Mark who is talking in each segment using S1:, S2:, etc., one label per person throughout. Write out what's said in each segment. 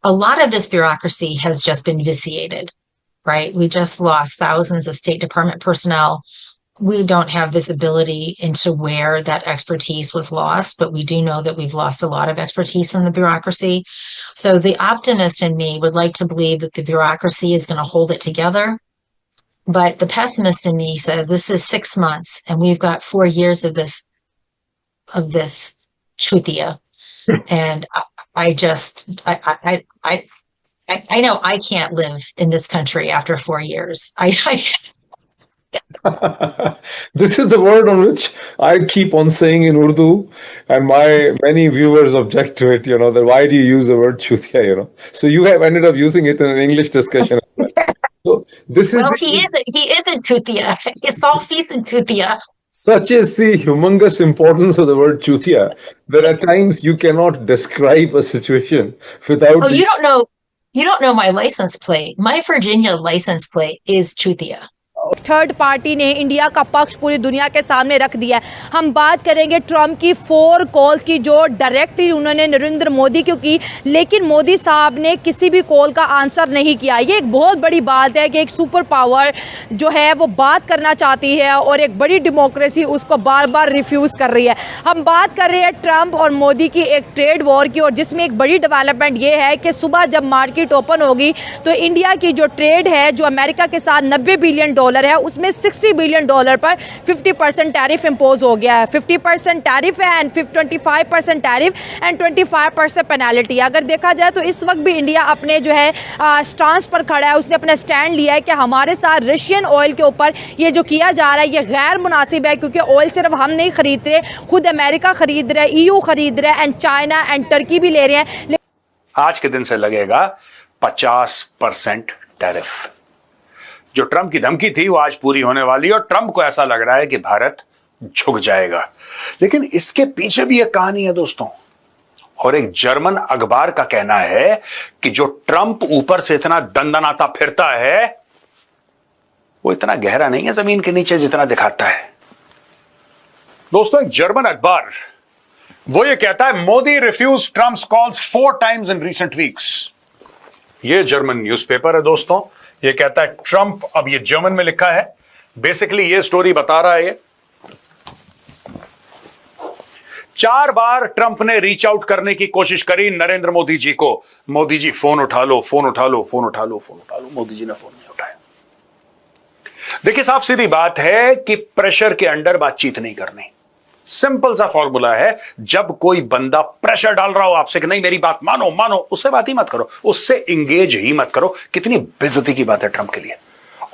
S1: a lot of this bureaucracy has just been vitiated, right? We just lost thousands of State Department personnel. We don't have visibility into where that expertise was lost, but we do know that we've lost a lot of expertise in the bureaucracy. So the optimist in me would like to believe that the bureaucracy is going to hold it together. But the pessimist in me says this is 6 months and we've got 4 years of this chutia. And I know I can't live in this country after 4 years.
S2: This is the word on which I keep on saying in Urdu, and my many viewers object to it. That why do you use the word chutia? So you have ended up using it in an English discussion. So this is
S1: he isn't chutia. It's all feast and chutia.
S2: Such is the humongous importance of the word chutia that at times you cannot describe a situation without.
S1: Oh, you don't know my license plate. My Virginia license plate is chutia.
S3: Third party ने India का पक्ष पूरी दुनिया के सामने रख दिया है। हम बात करेंगे ट्रम्प की 4 कॉल्स की जो डायरेक्टली उन्होंने नरेंद्र मोदी को की, लेकिन मोदी साहब ने किसी भी कॉल का आंसर नहीं किया। ये एक बहुत बड़ी बात है कि एक सुपर पावर जो है वो बात करना चाहती है और एक बड़ी डेमोक्रेसी उसको बार बार रिफ्यूज़ कर रही है। हम बात कर रहे हैं ट्रम्प और मोदी की एक ट्रेड वॉर की, और जिसमें एक बड़ी डेवलपमेंट ये है कि सुबह जब मार्केट ओपन होगी तो इंडिया की जो ट्रेड है जो अमेरिका के साथ $90 बिलियन है, उसमें $60 बिलियन पर 50% टैरिफ इंपोज हो गया है। 50% टैरिफ है एंड 25% टैरिफ एंड 25% पेनल्टी। अगर देखा जाए तो इस वक्त भी इंडिया अपने जो है स्टांस पर खड़ा है। उसने अपना स्टैंड लिया है कि हमारे साथ रशियन ऑयल के ऊपर ये जो किया जा रहा है ये गैर मुनासिब है, क्योंकि ऑयल सिर्फ हम नहीं खरीद रहे, खुद अमेरिका खरीद रहा है, EU खरीद रहा है एंड चाइना एंड टर्की भी ले रहे हैं।
S4: आज के दिन से लगेगा 50% टैरिफ। जो ट्रंप की धमकी थी वो आज पूरी होने वाली है और ट्रंप को ऐसा लग रहा है कि भारत झुक जाएगा। लेकिन इसके पीछे भी एक कहानी है दोस्तों, और एक जर्मन अखबार का कहना है कि जो ट्रंप ऊपर से इतना दंदनाता फिरता है वो इतना गहरा नहीं है जमीन के नीचे जितना दिखाता है। दोस्तों, एक जर्मन अखबार वो ये कहता है, Modi refuse Trump's calls 4 times in recent weeks. ये जर्मन न्यूज़पेपर है दोस्तों। ये कहता है ट्रंप, अब ये जर्मन में लिखा है, बेसिकली ये स्टोरी बता रहा है। 4 बार ट्रंप ने रीच आउट करने की कोशिश करी नरेंद्र मोदी जी को। मोदी जी फोन उठा लो, फोन उठा लो, फोन उठा लो, फोन उठा लो। मोदी जी ने फोन नहीं उठाया। देखिए, साफ सीधी बात है कि प्रेशर के अंडर बातचीत नहीं करनी। सिंपल सा फॉर्मूला है, जब कोई बंदा प्रेशर डाल रहा हो आपसे कि नहीं मेरी बात मानो मानो, उससे बात ही मत करो, उससे इंगेज ही मत करो। कितनी बेइज्जती की बात है ट्रंप के लिए।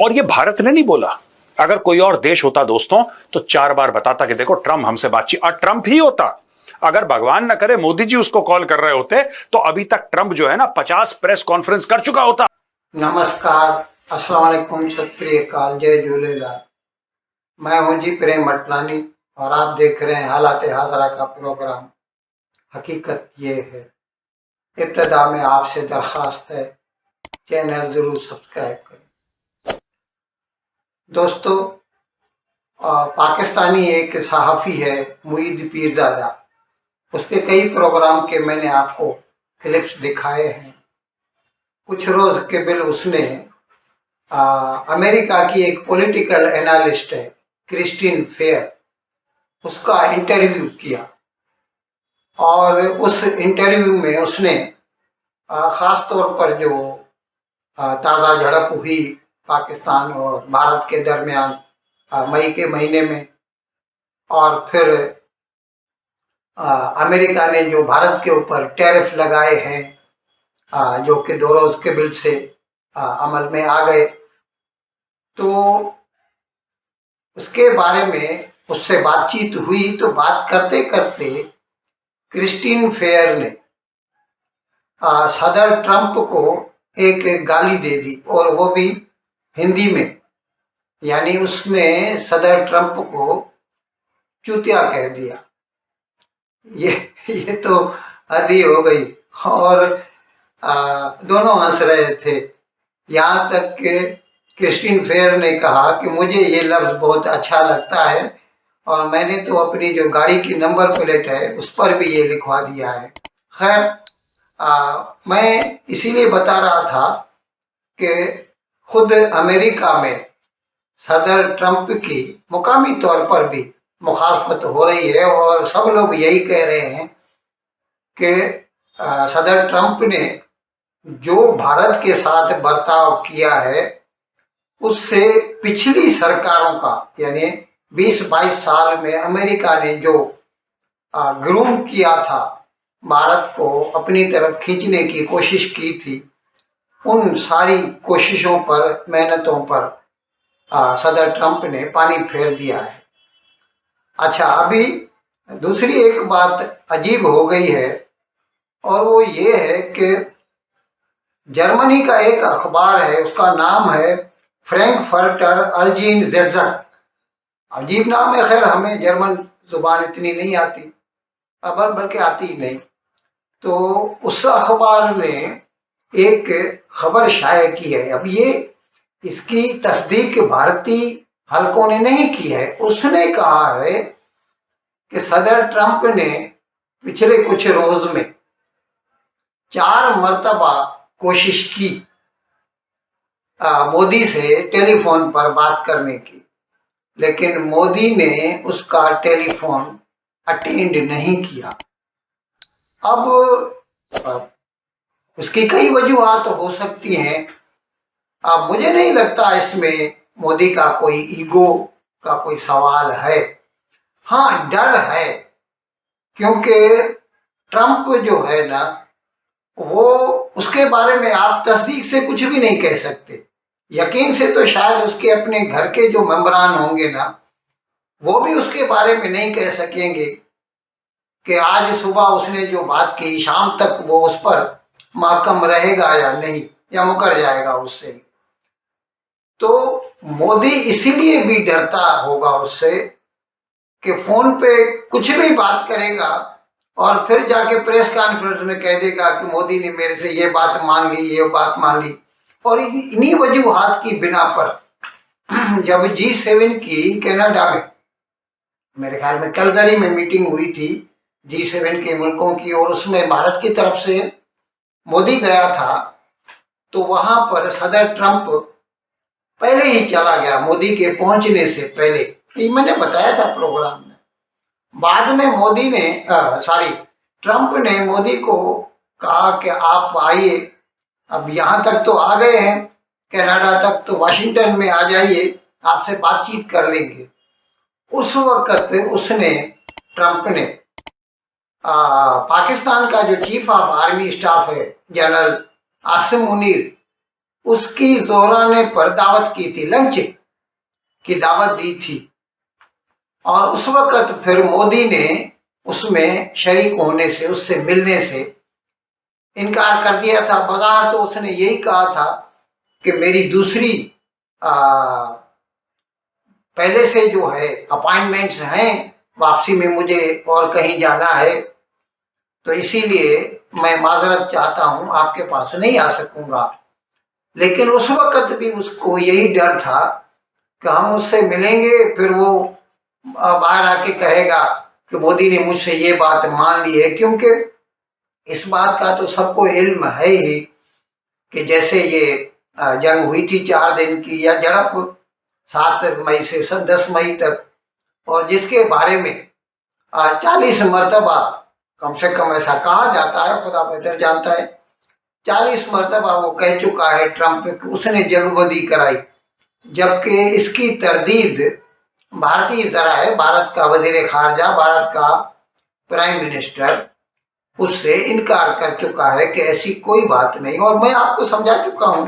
S4: और ये भारत ने नहीं बोला, अगर कोई और देश होता दोस्तों तो 4 बार बताता कि देखो ट्रंप हमसे बातचीत, और ट्रंप ही होता। अगर भगवान ना करे मोदी जी उसको कॉल कर रहे होते तो अभी तक ट्रंप जो है ना 50 प्रेस कॉन्फ्रेंस कर चुका होता।
S5: नमस्कार, अस्सलाम वालेकुम, सत श्री अकाल, जय झूलेलाल। मैं हूं जी प्रेम मटलानी और आप देख रहे हैं हालात हाजरा का प्रोग्राम। हकीकत ये है, इब्तदा में आपसे दरख्वास्त है चैनल ज़रूर सब्सक्राइब करें। दोस्तों, पाकिस्तानी एक सहाफ़ी है मुईद पीरज़ादा, उसके कई प्रोग्राम के मैंने आपको क्लिप्स दिखाए हैं। कुछ रोज़ के बिल उसने अमेरिका की एक पॉलिटिकल एनालिस्ट है क्रिस्टीन फेयर, उसका इंटरव्यू किया और उस इंटरव्यू में उसने ख़ास तौर पर जो ताज़ा झड़प हुई पाकिस्तान और भारत के दरमियान मई के महीने में, और फिर अमेरिका ने जो भारत के ऊपर टैरिफ लगाए हैं जो कि 2 रोज़ के बिल से अमल में आ गए, तो उसके बारे में उससे बातचीत हुई। तो बात करते करते क्रिस्टीन फेयर ने सदर ट्रंप को एक गाली दे दी, और वो भी हिंदी में। यानी उसने सदर ट्रंप को चूतिया कह दिया। ये तो हद ही हो गई, और दोनों हंस रहे थे। यहाँ तक कि क्रिस्टीन फेयर ने कहा कि मुझे ये लफ्ज़ बहुत अच्छा लगता है और मैंने तो अपनी जो गाड़ी की नंबर प्लेट है उस पर भी ये लिखवा दिया है। खैर, मैं इसीलिए बता रहा था कि खुद अमेरिका में सदर ट्रंप की मुकामी तौर पर भी मुखालफत हो रही है और सब लोग यही कह रहे हैं कि सदर ट्रंप ने जो भारत के साथ बर्ताव किया है उससे पिछली सरकारों का, यानी 20-22 साल में अमेरिका ने जो ग्रूम किया था, भारत को अपनी तरफ खींचने की कोशिश की थी, उन सारी कोशिशों पर, मेहनतों पर सदर ट्रंप ने पानी फेर दिया है। अच्छा, अभी दूसरी एक बात अजीब हो गई है और वो ये है कि जर्मनी का एक अखबार है, उसका नाम है फ्रैंकफर्टर अल्जीनजेट्ज़र। अजीब नाम है, खैर हमें जर्मन जुबान इतनी नहीं आती, बल्कि आती ही नहीं। तो उस अखबार ने एक खबर शाये की है। अब ये इसकी तस्दीक भारतीय हलकों ने नहीं की है। उसने कहा है कि सदर ट्रंप ने पिछले कुछ रोज में 4 मरतबा कोशिश की मोदी से टेलीफोन पर बात करने की, लेकिन मोदी ने उसका टेलीफोन अटेंड नहीं किया। अब उसकी कई वजूहात हो सकती हैं। अब मुझे नहीं लगता इसमें मोदी का कोई ईगो का कोई सवाल है। हाँ, डर है, क्योंकि ट्रंप जो है ना, वो उसके बारे में आप तस्दीक से कुछ भी नहीं कह सकते। यकीन से तो शायद उसके अपने घर के जो मेंबरान होंगे ना, वो भी उसके बारे में नहीं कह सकेंगे कि आज सुबह उसने जो बात की, शाम तक वो उस पर महकम रहेगा या नहीं, या मुकर जाएगा उससे। तो मोदी इसीलिए भी डरता होगा उससे कि फोन पे कुछ भी बात करेगा और फिर जाके प्रेस कॉन्फ्रेंस में कह देगा कि मोदी ने मेरे से ये बात मांग ली, ये बात मांग ली। और इन्हीं वजूहात की बिना पर जब G7 की कनाडा में, मेरे ख्याल में कैलगरी में मीटिंग हुई थी G7 के मुल्कों की, और उसमें भारत की तरफ से मोदी गया था, तो वहां पर सदर ट्रंप पहले ही चला गया, मोदी के पहुंचने से पहले। ये मैंने बताया था प्रोग्राम में। बाद में मोदी ने ट्रंप ने मोदी को कहा कि आप आइए, अब यहाँ तक तो आ गए हैं, कनाडा तक, तो वाशिंगटन में आ जाइए, आपसे बातचीत कर लेंगे। उस वक्त उसने, ट्रंप ने पाकिस्तान का जो चीफ ऑफ आर्मी स्टाफ है, जनरल आसिम मुनीर, उसकी जोराने पर दावत की थी, लंच की दावत दी थी। और उस वक्त फिर मोदी ने उसमें शरीक होने से, उससे मिलने से इनकार कर दिया था। बाजार तो उसने यही कहा था कि मेरी दूसरी पहले से जो है अपॉइंटमेंट्स हैं, वापसी में मुझे और कहीं जाना है, तो इसीलिए मैं माजरत चाहता हूं, आपके पास नहीं आ सकूंगा। लेकिन उस वक्त भी उसको यही डर था कि हम उससे मिलेंगे, फिर वो बाहर आके कहेगा कि मोदी ने मुझसे ये बात मान ली है। क्योंकि इस बात का तो सबको इल्म है ही कि जैसे ये जंग हुई थी 4 दिन की, या झड़प 7 मई से 10 मई तक, और जिसके बारे में 40 मरतबा, कम से कम ऐसा कहा जाता है, खुदा बेहतर जानता है, 40 मरतबा वो कह चुका है ट्रंप कि उसने जंगबंदी कराई। जबकि इसकी तरदीद भारतीय जरा है, भारत का वजीर खारजा, भारत का प्राइम मिनिस्टर उससे इनकार कर चुका है कि ऐसी कोई बात नहीं। और मैं आपको समझा चुका हूं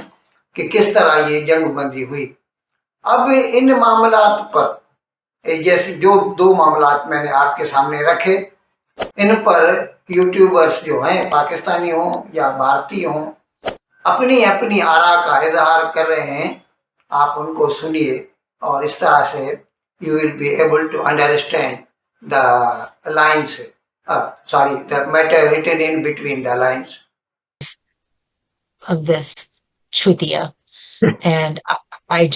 S5: कि किस तरह ये जंगबंदी हुई। अब इन मामलात पर, जैसे जो 2 मामलात मैंने आपके सामने रखे, इन पर यूट्यूबर्स जो हैं, पाकिस्तानी हों या भारतीय हों, अपनी अपनी आरा का इजहार कर रहे हैं। आप उनको सुनिए और इस तरह से you will be able to understand the lines, the matter written in between the lines
S1: of this chutia. And I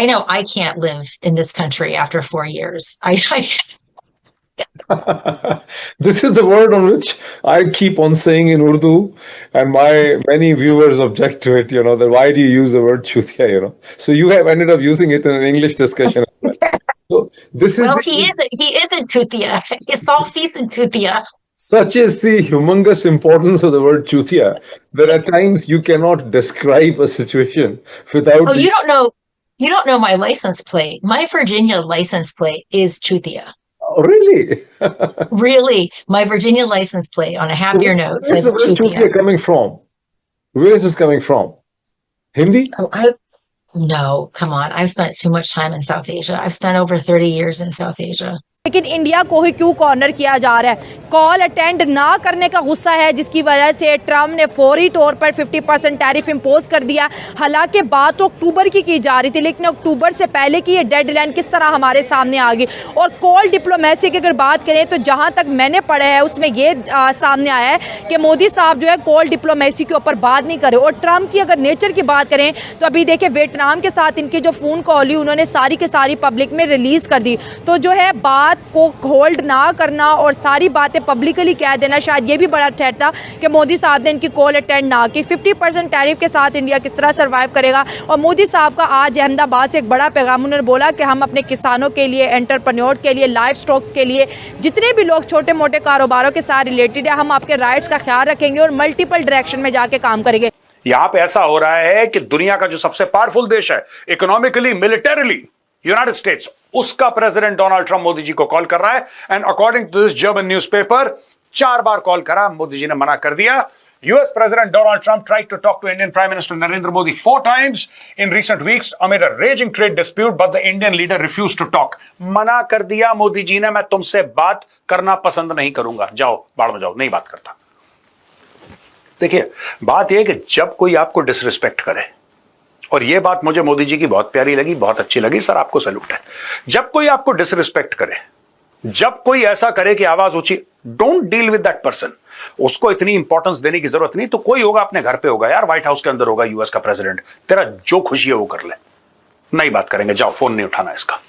S1: know I can't live in this country after 4 years.
S2: This is the word on which I keep on saying in Urdu, and my many viewers object to it. That why do you use the word chutia? So you have ended up using it in an English discussion. So this is
S1: Well, he is a Kuthia. It's all feast and Kuthia.
S2: such is the humongous importance of the word chutia that at times you cannot describe a situation without.
S1: Oh, you don't know my license plate. My Virginia license plate is Chuthia.
S2: Oh, really?
S1: Really, my Virginia license plate on a happier note
S2: Where's
S1: says
S2: the word chutia
S1: Chuthia.
S2: coming from? Where is this coming from? Hindi?
S1: Oh, no, come on. I've spent too much time in South Asia. I've spent over 30 years in South Asia.
S3: लेकिन India को ही क्यों corner किया जा रहा है? Call attend ना करने का गुस्सा है, जिसकी वजह से ट्रम्प ने फौरी तौर पर 50% टैरिफ इंपोज कर दिया। हालांकि बात तो अक्टूबर की जा रही थी, लेकिन अक्टूबर से पहले की ये डेडलाइन किस तरह हमारे सामने आ गई। और कॉल डिप्लोमेसी की अगर बात करें तो जहां तक मैंने पढ़ा है उसमें ये सामने आया है कि मोदी साहब जो है कॉल डिप्लोमेसी के ऊपर बात नहीं करे। और ट्रम्प की अगर नेचर की बात करें तो अभी देखिए वियतनाम के साथ इनकी जो फ़ोन कॉल हुई उन्होंने सारी की सारी पब्लिक में रिलीज़ कर दी। तो जो है बात को होल्ड ना करना और सारी बातें पब्लिकली कह देना, शायद ये भी बड़ा थ्रेट था कि मोदी साहब ने इनकी कॉल अटेंड ना की। 50% टैरिफ के साथ इंडिया किस तरह सर्वाइव करेगा। और मोदी साहब का आज अहमदाबाद से एक बड़ा पैगाम, उन्होंने बोला कि हम अपने किसानों के लिए, एंटरप्रेन्योर के लिए, लाइफ स्टॉक्स के लिए, जितने भी लोग छोटे मोटे कारोबारों के साथ रिलेटेड है, हम आपके राइट्स का ख्याल रखेंगे और मल्टीपल डायरेक्शन में जाके काम करेंगे।
S4: यहां पे ऐसा हो रहा है कि दुनिया का जो सबसे पावरफुल देश है इकोनॉमिकली, मिलिटरीली, यूनाइटेड स्टेट्स, उसका president Donald Trump Modi ji को कॉल कर रहा है। And according to this German newspaper 4 बार कॉल करा, मोदी जी ने मना कर दिया। US President Donald Trump tried to talk to Indian Prime Minister Narendra Modi 4 times in recent weeks amid a raging trade dispute, but the Indian leader refused to talk. मना कर दिया मोदी जी ने, मैं तुमसे बात करना पसंद नहीं करूंगा, जाओ बाढ़ में जाओ, नहीं बात करता। देखिए, बात यह है कि जब कोई आपको डिसरिस्पेक्ट करे, और यह बात मुझे मोदी जी की बहुत प्यारी लगी, बहुत अच्छी लगी, सर आपको सैल्यूट है। जब कोई आपको डिसरिस्पेक्ट करे, जब कोई ऐसा करे कि आवाज ऊंची, don't deal with that person. उसको इतनी इंपॉर्टेंस देने की जरूरत नहीं। तो कोई होगा अपने घर पे होगा यार, व्हाइट हाउस के अंदर होगा यूएस का प्रेसिडेंट, तेरा जो खुशी है वो कर ले, नहीं बात करेंगे, जाओ फोन नहीं उठाना इसका।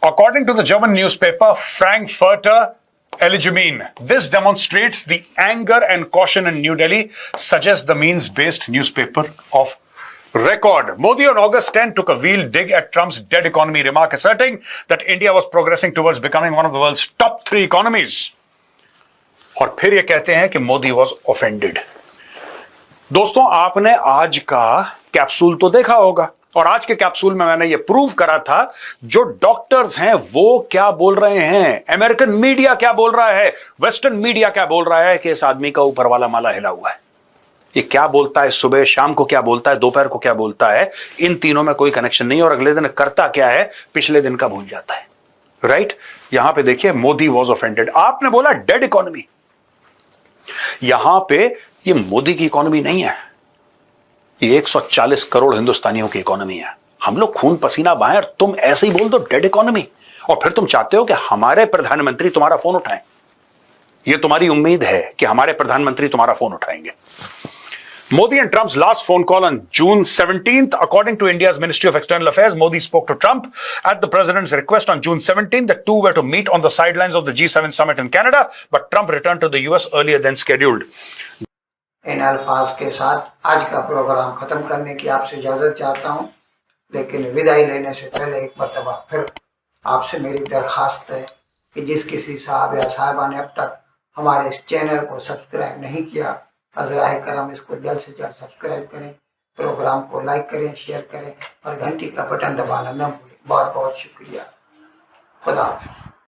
S4: According to the German newspaper Frankfurter Allgemeine, this demonstrates the anger and caution in New Delhi, suggests the means-based newspaper of record. Modi on August 10 took a real dig at Trump's dead economy remark, asserting that India was progressing towards becoming one of the world's top 3 economies. और फिर ये कहते हैं कि Modi was offended. दोस्तों, आपने आज का कैप्सूल तो देखा होगा, और आज के कैप्सूल में मैंने ये प्रूव करा था जो डॉक्टर्स हैं वो क्या बोल रहे हैं, अमेरिकन मीडिया क्या बोल रहा है, वेस्टर्न मीडिया क्या बोल रहा है कि इस आदमी का ऊपर वाला माला हिला हुआ है। ये क्या बोलता है, सुबह शाम को क्या बोलता है, दोपहर को क्या बोलता है, इन तीनों में कोई कनेक्शन नहीं, और अगले दिन करता क्या है पिछले दिन का भूल जाता है। राइट, यहां पे देखिए, मोदी वॉज ऑफेंडेड। आपने बोला डेड इकोनॉमी, यहां पे ये मोदी की इकोनॉमी नहीं है, ये 140 करोड़ हिंदुस्तानियों की इकोनॉमी है। हम लोग खून पसीना बहाएं और तुम ऐसे ही बोल दो डेड इकोनॉमी, और फिर तुम चाहते हो कि हमारे प्रधानमंत्री तुम्हारा फोन उठाएं। ये तुम्हारी उम्मीद है कि हमारे प्रधानमंत्री तुम्हारा फोन उठाएंगे। Modi and Trump's last phone call on June 17th, according to India's Ministry of External Affairs, Modi spoke to Trump at the president's request on June 17th. The two were to meet on the sidelines of the G7 summit in Canada, but Trump returned to the US earlier than scheduled.
S5: इन अल्फाज के साथ आज का programme ख़त्म करने की आपसे इजाज़त चाहता हूँ, लेकिन विदाई लेने से पहले एक मरतबा फिर आपसे मेरी दरख्वास्त है कि जिस किसी साहब या साहिबा ने अब तक हमारे इस चैनल को सब्सक्राइब नहीं किया, अज़राए करम इसको जल्द से जल्द सब्सक्राइब करें, प्रोग्राम को लाइक करें, शेयर करें और घंटी का बटन दबाना न भूलें। बहुत बहुत शुक्रिया। खुदा हाफ़िज़।